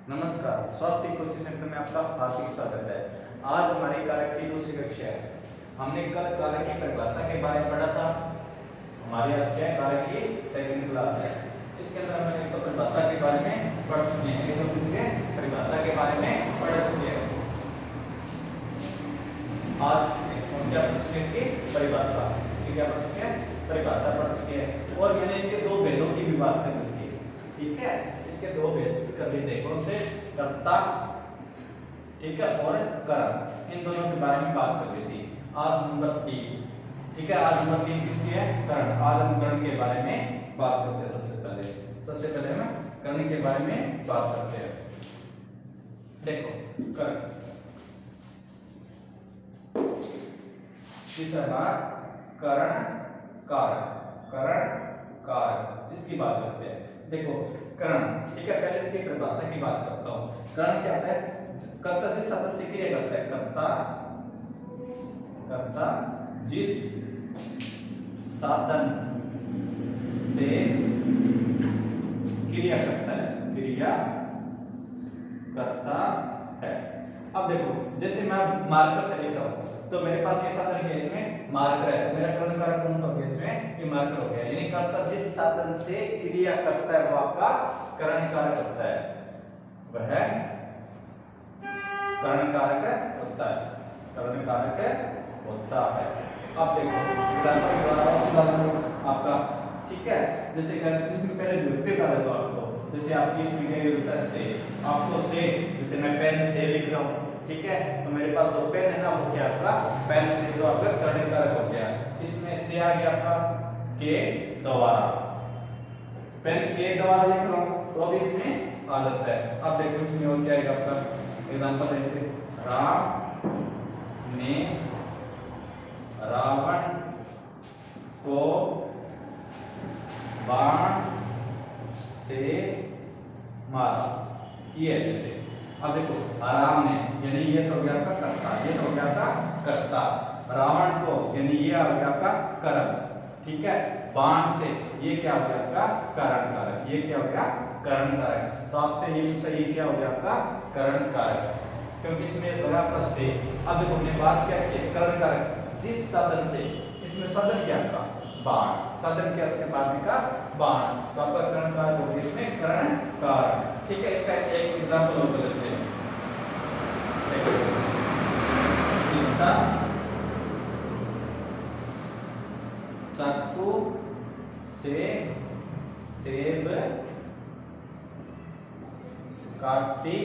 नमस्कार, स्वास्थ्य coaching centre में आपका हार्दिक स्वागत है। आज हमारी कारक की दूसरी कक्षा है। हमने कल कारक की परिभाषा के बारे में पढ़ा था। हमारी आज क्या है, कारक की सेकंड क्लास है। इसके अंदर हमने तो परिभाषा के बारे में पढ़ चुके हैं, तो इसके परिभाषा के बारे में पढ़ चुके हैं। आज हम क्या पढ़ चुके हैं, इसकी परिभाषा। इसकी क्या पढ़ चुके हैं, परिभाषा पढ़ चुके हैं। और मैंने इसके दो भेदों की भी बात कर ली थी, ठीक है। इसके दो भेद कर लिए थे, कौन से, कर्ता, ठीक है, और कर्म। इन दोनों के बारे में बात कर ली थी। आज नंबर 3, ठीक है। आज नंबर 3 किसकी है, कर्ण। आज हम कर्ण के बारे में बात करते हैं। सबसे पहले हम कर्ण के बारे में बात करते हैं। देखो कर्ण तीसरा हमारा कर्ण कारक, कर्ण कारक, इसकी बात करते हैं। देखो कर्ण, ठीक है। पहले इसकी परिभाषा की बात करता हूं। कर्ण क्या होता है, कर्ता जिस साधन से क्रिया करता है, कर्ता जिस साधन से क्रिया करता है, क्रिया करता है। अब देखो, जैसे मैं मार्कर से लिख रहा हूं, तो मेरे पास ये साधन है, इसमें मार्कर है, तो मेरा कर्ण कारक कौन सा हो गया, इसमें ये मार्कर हो गया। यानी कर्ता जिस साधन से क्रिया करता है वो आपका कर्ण कारक होता है, वह कर्ण कारक होता है, कर्ण कारक होता है। अब देखो एग्जांपल के द्वारा आपका, ठीक है। जैसे इसमें पहले विभक्ति कर देता हूं आपको। जैसे आपकी इसमें क्या होता है, से, आपको से, जैसे मैं पेन से लिख रहा हूं, ठीक है, तो मेरे पास जो पेन है ना, वो क्या आपका पेन से, जो आपका कर्ण कारक हो गया। इसमें से आ गया आपका के द्वारा, पेन के द्वारा लिख रहा हूं, तो अब इसमें आदत है। अब देखो इसमें और क्या है आपका एग्जांपल, जैसे राम ने रावण को बाण से मारा, ये जैसे। अब देखो राम ने, यानी ये तो हो गया आपका कर्ता, ये तो हो गया आपका कर्ता। रावण को, यानी ये आ गया आपका कर्म, ठीक है। बाण से, ये क्या हो गया आपका कर्ण कारक, ये क्या हो गया कर्ण कारक। तो आपसे ये पूछा, ये क्या हो गया आपका कर्ण कारक, क्योंकि इसमें लगा आपका से। अब देखो हमने बात क्या की, कर्ण कारक जिस साधन से, इसमें साधन क्या आपका बाण, साधन क्या उसके बाद में का बाण, तो आपका कर्ण कारक हो गया इसमें कर्ण कारक, ठीक है। इसका एक एग्जांपल और लेते हैं। सीता चाकू से सेब काटती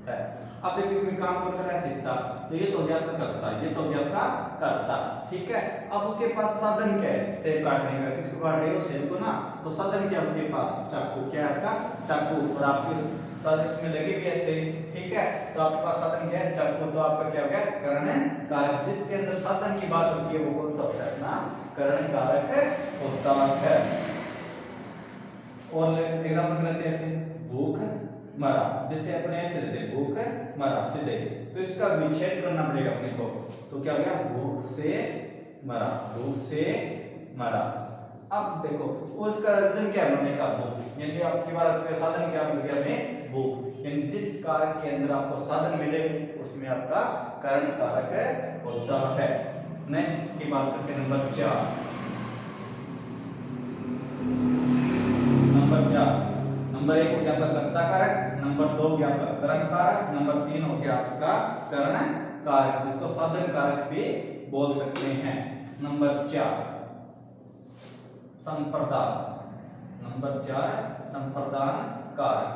है। अब देखिए इसमें काम कौन कर रहा है, सीता, तो ये तो हो गया आपका कर्ता, ये तो हो गया आपका कर्ता, ठीक है। अब उसके पास साधन क्या है, सेब काटने का। किसको काट रही हो, सेब को ना, तो साधन क्या है उसके पास, चाकू, क्या है आपका चाकू, और आपकी साधन इसमें लगी हुई है से, ठीक है। तो आपके पास साधन क्या है, चाकू, तो आपका क्या हो गया कर्ण कारक। जिसके अंदर साधन की बात होती है वो कौन सा होता है, अपना कर्ण कारक होता है। और एग्जांपल लेते हैं, ऐसे भूख मरा, जैसे अपने ऐसे लेते हैं, भूख मरा सीधे, तो इसका विच्छेद करना पड़ेगा अपने को। तो क्या हो गया, भूख से मरा, भूख से मरा। अब देखो उसका अर्जन क्या होने का, भूख, यानी आपके बार साधन क्या मिल गया हमें, भूख। यानी जिस कारक के अंदर आपको साधन मिले उसमें आपका कर्ण कारक होता है। नेक्स्ट की बात करते हैं नंबर 4। नंबर 1 हो गया आपका कर्ता कारक, नंबर 2 हो गया आपका कर्ण कारक, नंबर 3 हो गया आपका कर्ण कारक, जिसको साधन कारक भी बोल सकते हैं। नंबर 4 संप्रदान, नंबर 4 संप्रदान कारक।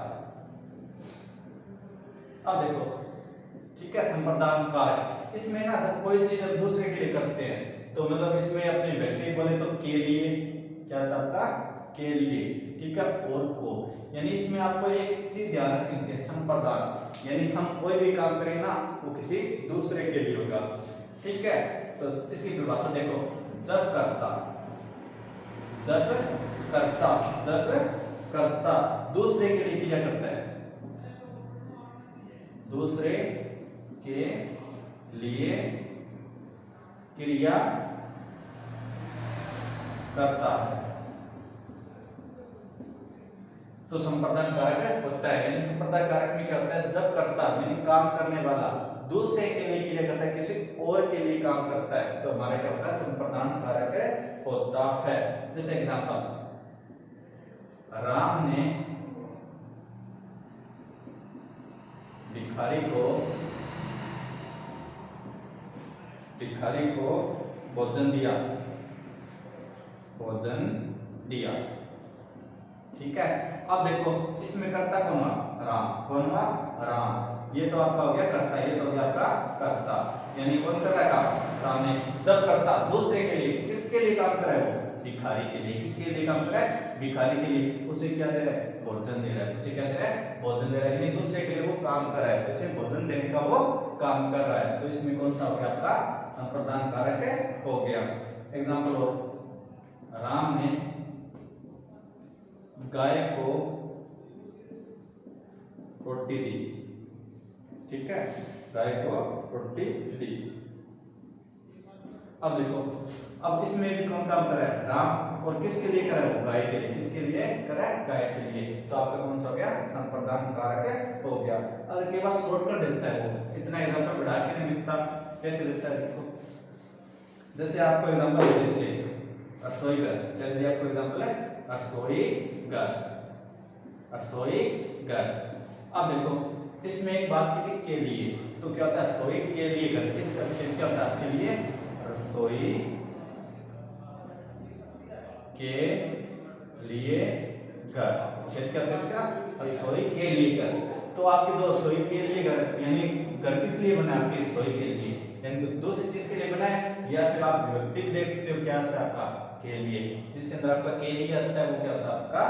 अब देखो, ठीक है, संप्रदान कारक, इसमें ना जब कोई चीज हम दूसरे के लिए करते हैं, तो मतलब इसमें अपने व्यक्ति बोले तो के लिए, क्या था आपका के लिए, ठीक है, और को, यानी इसमें आपको एक चीज ध्यान रखनी है, संप्रदान, यानी हम कोई भी काम करें ना वो किसी दूसरे के लिए होगा, ठीक है। तो इसकी परिभाषा देखो, जब कर्ता, जब कर्ता, जब कर्ता दूसरे के लिए क्रिया करता है, दूसरे के लिए क्रिया करता है, तो संप्रदान कारक होता है। यानी संप्रदान कारक में क्या होता है, जब कर्ता यानी काम करने वाला दूसरे के लिए क्रिया करता है, किसी और के लिए काम करता है, तो हमारा क्या होता है, संप्रदान कारक होता है। जैसे एग्जांपल, राम ने भिखारी को भोजन दिया, ठीक है। अब देखो इसमें कर्ता कौन हुआ, राम। कौन हुआ, राम। ये तो आपका हो गया कर्ता, ये तो हो गया आपका कर्ता। यानी कौन कर रहा है काम, राम ने। जब कर्ता दूसरे के लिए, किसके लिए काम कर रहा है, वो भिखारी के लिए। किसके लिए काम कर रहा है, भिखारी के लिए। उसे क्या दे रहा है, भोजन दे रहा है। उसे क्या दे रहा है, भोजन दे रहा है। यानी दूसरे के लिए वो काम कर रहा है, तो उसे भोजन देने का वो काम कर रहा है। तो इसमें कौन सा हो गया, आपका संप्रदान कारक हो गया। एग्जांपल हो, राम ने गाय को रोटी दी, ठीक है, गाय को रोटी दी। अब देखो, अब इसमें भी कौन काम कर रहा है, राम। और किसके लिए कर रहा है, वो गाय के लिए। किसके लिए कर रहा है, गाय के लिए। तो आपका कौन सा हो गया, संप्रदान कारक हो गया। अगर के बाद शॉर्टकट देता है वो, इतना एग्जांपल बढ़ा के नहीं लिखता, कैसे देता है देखो। जैसे आपको एग्जांपल है, इसलिए रसोई घर, क्या दिया आपको एग्जांपल है, रसोई घर। अब देखो इसमें एक बात की थी के लिए, तो क्या होता है, रसोई के लिए घर। इसका विशेष क्या होता है, आपके लिए रसोई के लिए घर। विशेष क्या होता है इसका, रसोई के लिए घर। तो आपकी जो रसोई के लिए घर, यानी घर किस लिए बना है, आपकी रसोई के लिए, यानी दूसरी चीज के लिए बना है। या फिर आप विभक्ति देख सकते हो, क्या आता है आपका के लिए, जिसके अंदर आपका के लिए आता है, वो क्या होता है आपका